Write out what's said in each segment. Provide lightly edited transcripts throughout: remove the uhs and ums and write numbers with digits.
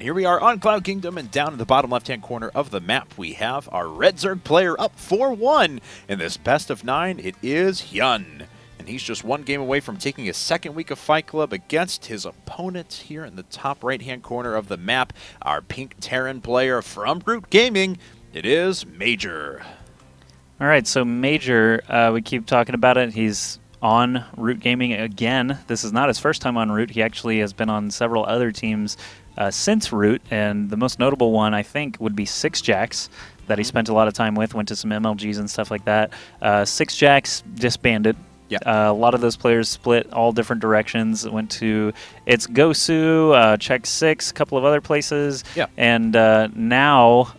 here we are on Cloud Kingdom, and down in the bottom left-hand corner of the map, we have our Red Zerg player up 4-1 in this best of 9. It is HyuN, and he's just one game away from taking his second week of Fight Club against his opponent here in the top right-hand corner of the map, our pink Terran player from Root Gaming. It is Major. All right, so Major, we keep talking about it. He's on Root Gaming again. This is not his first time on Root. He actually has been on several other teams since Root, and the most notable one, I think, would be Six Jacks that he spent a lot of time with, went to some MLGs and stuff like that. Six Jacks disbanded. Yeah. A lot of those players split all different directions. Went to It's Gosu, Check 6, a couple of other places. Yeah. And now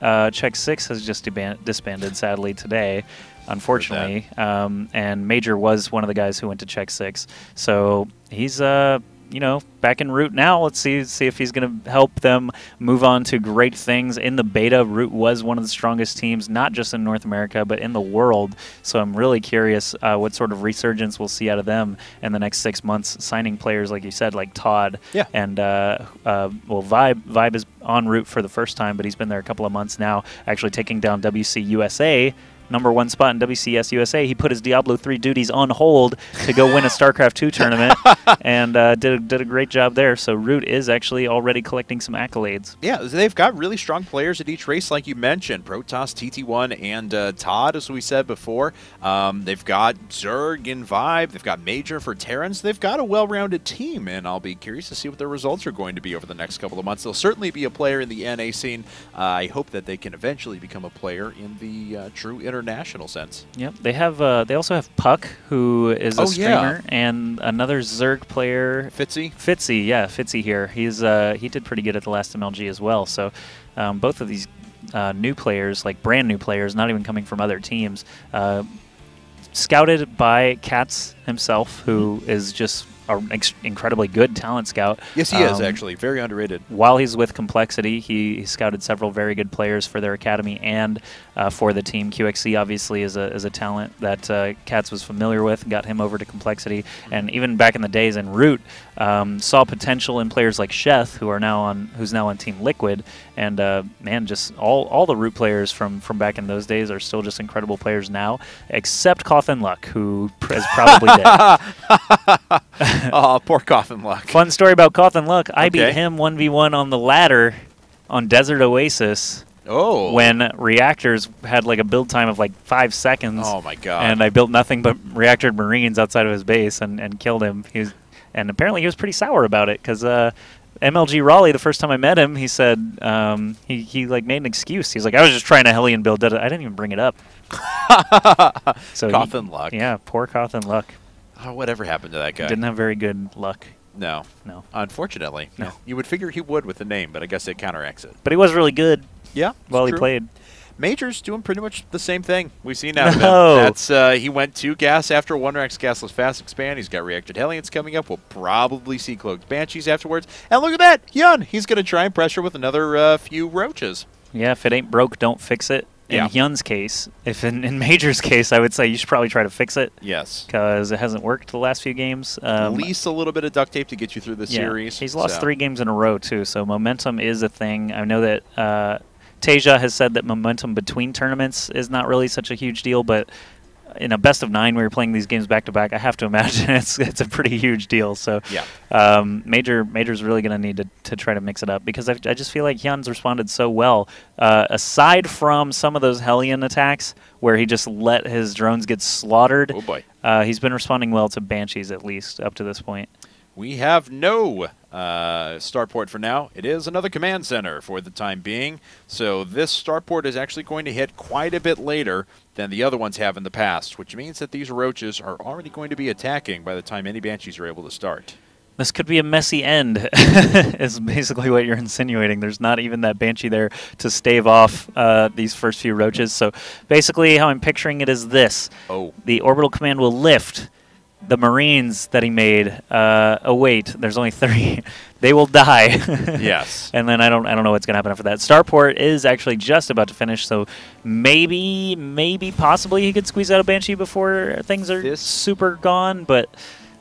Check 6 has just disbanded, sadly, today, unfortunately. And Major was one of the guys who went to Check 6. So he's, you know, back in Root now. Let's see if he's going to help them move on to great things. In the beta, Root was one of the strongest teams, not just in North America, but in the world. So I'm really curious what sort of resurgence we'll see out of them in the next 6 months, signing players, like you said, like Todd. Yeah. And, well, Vibe is on Root for the first time, but he's been there a couple of months now, actually taking down WC USA, #1 spot in WCS USA. He put his Diablo 3 duties on hold to go win a StarCraft 2 tournament, and did a great job there. So Root is actually already collecting some accolades. Yeah, they've got really strong players at each race, like you mentioned. Protoss, TT1, and Todd, as we said before. They've got Zerg and Vibe. They've got Major for Terrans. They've got a well-rounded team, and I'll be curious to see what their results are going to be over the next couple of months. They'll certainly be a player in the NA scene. I hope that they can eventually become a player in the true international sense. Yep, they have. They also have Puck, who is a streamer, and another Zerg player, Fitzy, yeah, Fitzy here. He's he did pretty good at the last MLG as well. So both of these new players, like brand new players, not even coming from other teams, scouted by Katz himself, who is just an incredibly good talent scout. Yes, he is, actually. Very underrated. While he's with Complexity, he scouted several very good players for their academy and for the team. QXC, obviously, is a talent that Katz was familiar with, got him over to Complexity. And even back in the days in Root, saw potential in players like Sheth, who's now on Team Liquid. And, man, just all the Root players from back in those days are still just incredible players now, except Coffin Luck, who is probably dead. Oh, poor Coffin Luck. Fun story about Coffin Luck. I beat him 1v1 on the ladder on Desert Oasis. Oh. When reactors had like a build time of like 5 seconds. Oh my god. And I built nothing but reactor Marines outside of his base and killed him. And apparently he was pretty sour about it because MLG Raleigh, the first time I met him, he said he like made an excuse. He's like, I was just trying to Hellion build. I didn't even bring it up. So Coffin Luck. Yeah, poor Coffin Luck. Oh, whatever happened to that guy? Didn't have very good luck. No. No. Unfortunately. No. You would figure he would with the name, but I guess it counteracts it. But he was really good. Yeah. While he played. Major's doing pretty much the same thing we've seen out of him. That's he went 2 gas after 1 Rex Gasless Fast Expand. He's got Reacted Hellions coming up. We'll probably see Cloaked Banshees afterwards. And look at that! HyuN! He's going to try and pressure with another few Roaches. Yeah, if it ain't broke, don't fix it. In HyuN's case, if in Major's case, I would say you should probably try to fix it. Yes. Because it hasn't worked the last few games. At least a little bit of duct tape to get you through the series. He's lost 3 games in a row, too, so momentum is a thing. I know that Tasia has said that momentum between tournaments is not really such a huge deal, but in a best of 9 where you're playing these games back-to-back, I have to imagine it's a pretty huge deal. So Major's really going to need to try to mix it up because I just feel like HyuN's responded so well. Aside from some of those Hellion attacks where he just let his drones get slaughtered, he's been responding well to Banshees at least up to this point. We have no starport for now. It is another command center for the time being. So this starport is actually going to hit quite a bit later than the other ones have in the past, which means that these Roaches are already going to be attacking by the time any Banshees are able to start. This could be a messy end, is basically what you're insinuating. There's not even that Banshee there to stave off these first few Roaches. So basically how I'm picturing it is this. The orbital command will lift. The Marines that he made, wait, there's only 3. They will die. Yes. And then I don't know what's going to happen after that. Starport is actually just about to finish, so maybe, possibly he could squeeze out a Banshee before things are super gone, but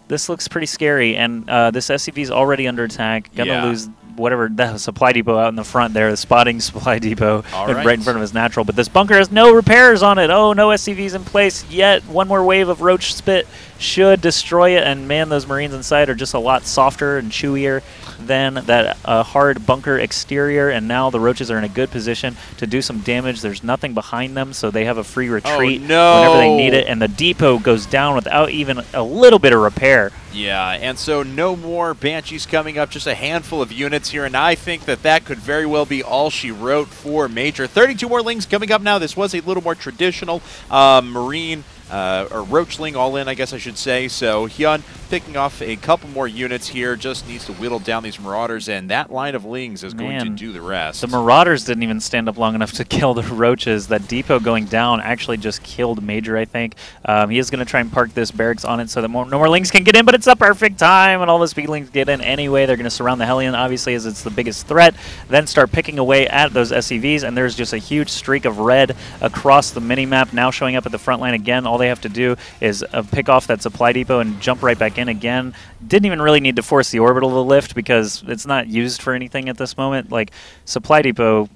this looks pretty scary. And this SCV is already under attack. Gonna lose whatever the supply depot out in the front there, the spotting supply depot right. right in front of his natural. But this bunker has no repairs on it. Oh, no SCVs in place yet. One more wave of Roach Spit should destroy it. And man, those Marines inside are just a lot softer and chewier than that hard bunker exterior. And now the Roaches are in a good position to do some damage. There's nothing behind them, so they have a free retreat whenever they need it. And the depot goes down without even a little bit of repair. Yeah, and so no more Banshees coming up, just a handful of units here, and I think that that could very well be all she wrote for Major. 32 more Lings coming up now. This was a little more traditional Marine or Roachling all-in, I guess I should say. So HyuN picking off a couple more units here, just needs to whittle down these Marauders, and that line of Lings is going to do the rest. The Marauders didn't even stand up long enough to kill the Roaches. That depot going down actually just killed Major, I think. He is going to try and park this barracks on it so that no more Lings can get in, but it's a perfect time, and all the Speedlings get in anyway. They're going to surround the Hellion, obviously, as it's the biggest threat, then start picking away at those SCVs, and there's just a huge streak of red across the minimap, now showing up at the front line again. All they have to do is pick off that supply depot and jump right back in again. Didn't even really need to force the orbital to lift because it's not used for anything at this moment. Like, supply depot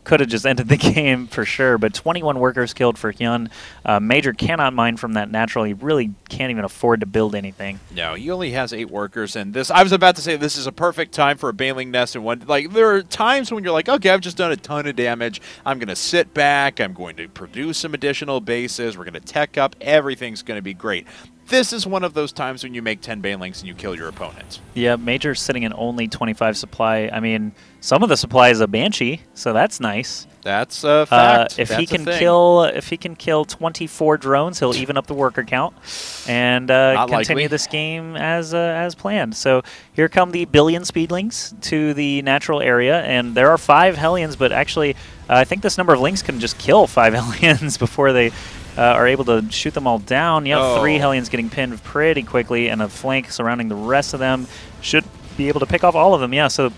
could have just ended the game for sure, but 21 workers killed for HyuN. Major cannot mine from that natural. He really can't even afford to build anything. No, he only has 8 workers, and this, I was about to say, this is a perfect time for a Baneling Nest. And when, like, there are times when you're like, okay, I've just done a ton of damage. I'm going to sit back. I'm going to produce some additional bases. We're going to tech up. Everything's going to be great. This is one of those times when you make 10 Banelings and you kill your opponent. Yeah, Major's sitting in only 25 supply. I mean, some of the supply is a Banshee, so that's nice. That's a fact. If he can kill 24 drones, he'll even up the worker count and continue this game as planned. So here come the billion Speedlings to the natural area, and there are 5 Hellions, but actually I think this number of Lings can just kill 5 Hellions before they are able to shoot them all down. Yep, 3 Hellions getting pinned pretty quickly, and a flank surrounding the rest of them. Should be able to pick off all of them, yeah. So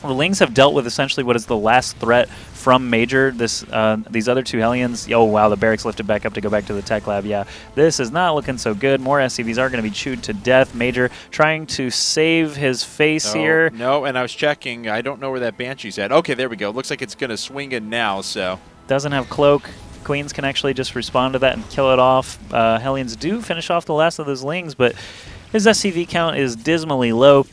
the Lings have dealt with essentially what is the last threat from Major. These other 2 Hellions. Oh, wow, the barracks lifted back up to go back to the tech lab. Yeah, this is not looking so good. More SCVs are going to be chewed to death. Major trying to save his face here. No, and I was checking. I don't know where that Banshee's at. Okay, there we go. Looks like it's going to swing in now, so. Doesn't have cloak. Queens can actually just respond to that and kill it off. Hellions do finish off the last of those Lings, but his SCV count is dismally low.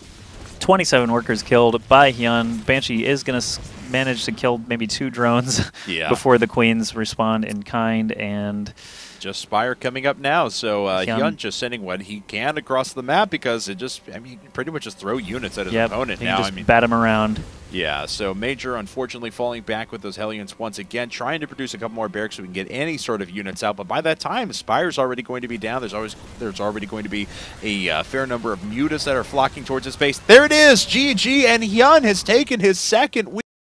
27 workers killed by HyuN. Banshee is going to manage to kill maybe 2 drones before the Queens respond in kind, and just Spire coming up now. So HyuN just sending what he can across the map because it just, I mean, you can pretty much just throw units at his opponent now. Just bat him around. Yeah, so Major unfortunately falling back with those Hellions once again, trying to produce a couple more barracks so we can get any sort of units out. But by that time, Spire's already going to be down. There's already going to be a fair number of mutas that are flocking towards his base. There it is, GG, and HyuN has taken his second win.